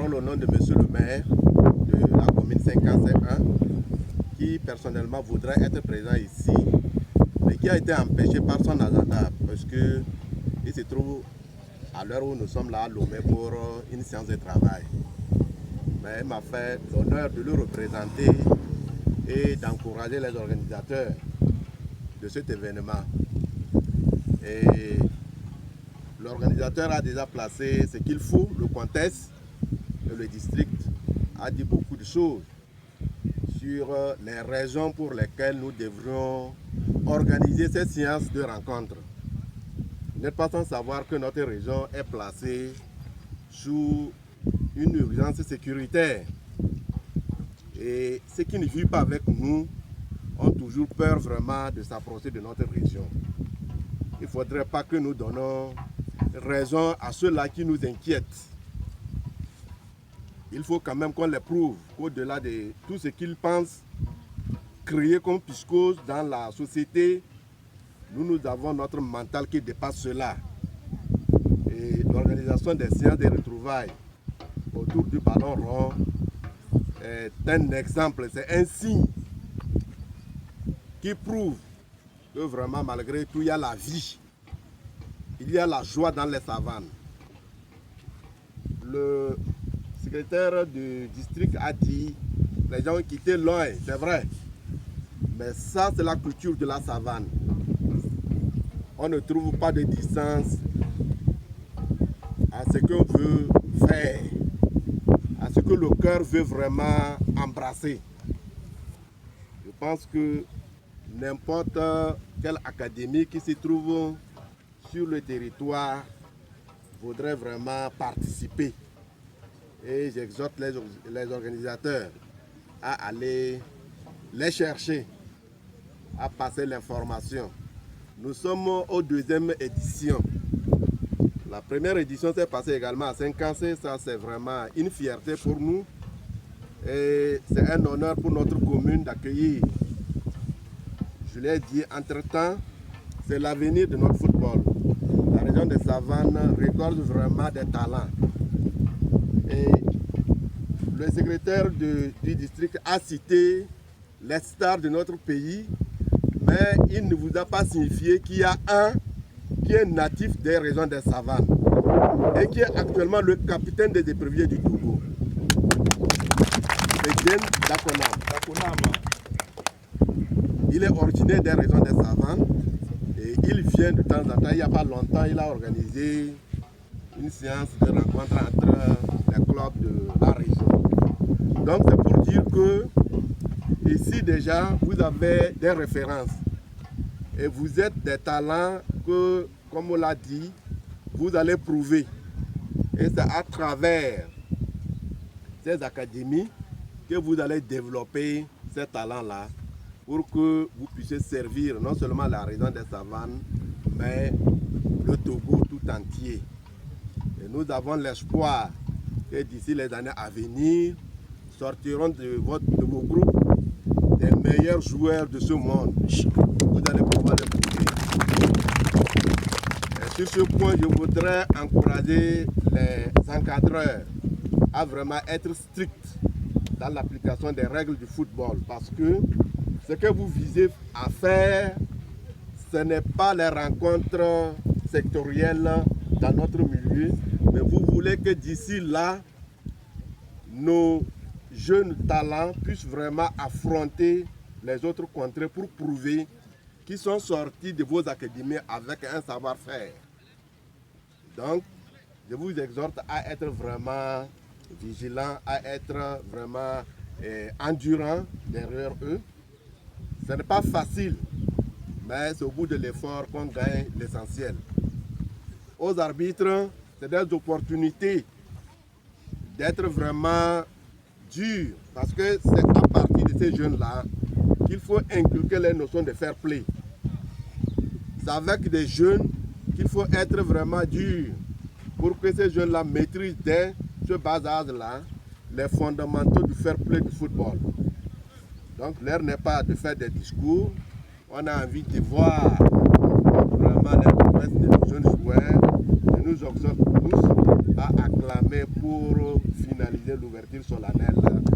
parole au nom de Monsieur le maire de la commune 5C1 qui personnellement voudrait être présent ici, mais qui a été empêché par son agenda parce qu'il se trouve à l'heure où nous sommes là à Lomé pour une séance de travail. Mais il m'a fait l'honneur de le représenter et d'encourager les organisateurs de cet événement. Et l'organisateur a déjà placé ce qu'il faut, le contexte, et le district a dit beaucoup de choses sur les raisons pour lesquelles nous devrions organiser cette séance de rencontre. Vous n'êtes pas sans savoir que notre région est placée sous une urgence sécuritaire. Et ceux qui ne vivent pas avec nous ont toujours peur vraiment de s'approcher de notre région. Il ne faudrait pas que nous donnons raison à ceux-là qui nous inquiètent. Il faut quand même qu'on les prouve qu'au-delà de tout ce qu'ils pensent créer comme psychose dans la société, nous avons notre mental qui dépasse cela. Et l'organisation des séances de retrouvailles autour du ballon rond est un exemple, c'est un signe qui prouve que vraiment malgré tout il y a la vie, il y a la joie dans les savanes. Le secrétaire du district a dit les gens ont quitté loin, c'est vrai, mais ça c'est la culture de la savane. On ne trouve pas de distance à ce qu'on veut faire, à ce que le cœur veut vraiment embrasser. Je pense que n'importe quelle académie qui se trouve sur le territoire voudrait vraiment participer. Et j'exhorte les organisateurs à aller les chercher, à passer l'information. Nous sommes aux deuxième édition. La première édition s'est passée également à Saint-Cancé. Ça, c'est vraiment une fierté pour nous. Et c'est un honneur pour notre commune d'accueillir. Je l'ai dit entre-temps, c'est l'avenir de notre football. La région des Savanes récolte vraiment des talents. Et le secrétaire du district a cité les stars de notre pays, mais il ne vous a pas signifié qu'il y a un qui est natif des régions des Savanes et qui est actuellement le capitaine des éperviers du Togo. C'est Jen Dakonam. Il est originaire des régions des Savanes et il vient de temps en temps, il n'y a pas longtemps, il a organisé une séance de rencontre entre les clubs de la région. Donc c'est pour dire que ici déjà vous avez des références et vous êtes des talents que, comme on l'a dit, vous allez prouver. Et c'est à travers ces académies que vous allez développer ces talents-là pour que vous puissiez servir non seulement la région des Savanes, mais le Togo tout entier. Et nous avons l'espoir que d'ici les années à venir, sortiront de vos groupes des meilleurs joueurs de ce monde. Vous allez pouvoir les prouver. Sur ce point, je voudrais encourager les encadreurs à vraiment être stricts dans l'application des règles du football parce que ce que vous visez à faire, ce n'est pas les rencontres sectorielles dans notre milieu, mais vous voulez que d'ici là, nos jeunes talents puissent vraiment affronter les autres contrées pour prouver qu'ils sont sortis de vos académies avec un savoir-faire. Donc, je vous exhorte à être vraiment vigilants, à être vraiment endurants derrière eux. Ce n'est pas facile, mais c'est au bout de l'effort qu'on gagne l'essentiel. Aux arbitres, c'est des opportunités d'être vraiment durs, parce que c'est à partir de ces jeunes-là qu'il faut inculquer les notions de fair play. C'est avec des jeunes qu'il faut être vraiment dur pour que ces jeunes-là maîtrisent dès ce bas âge-là les fondamentaux du fair play du football. Donc l'heure n'est pas de faire des discours, on a envie de voir vraiment les prouesses de nos jeunes joueurs et nous exhortons tous à acclamer la main pour finaliser l'ouverture solennelle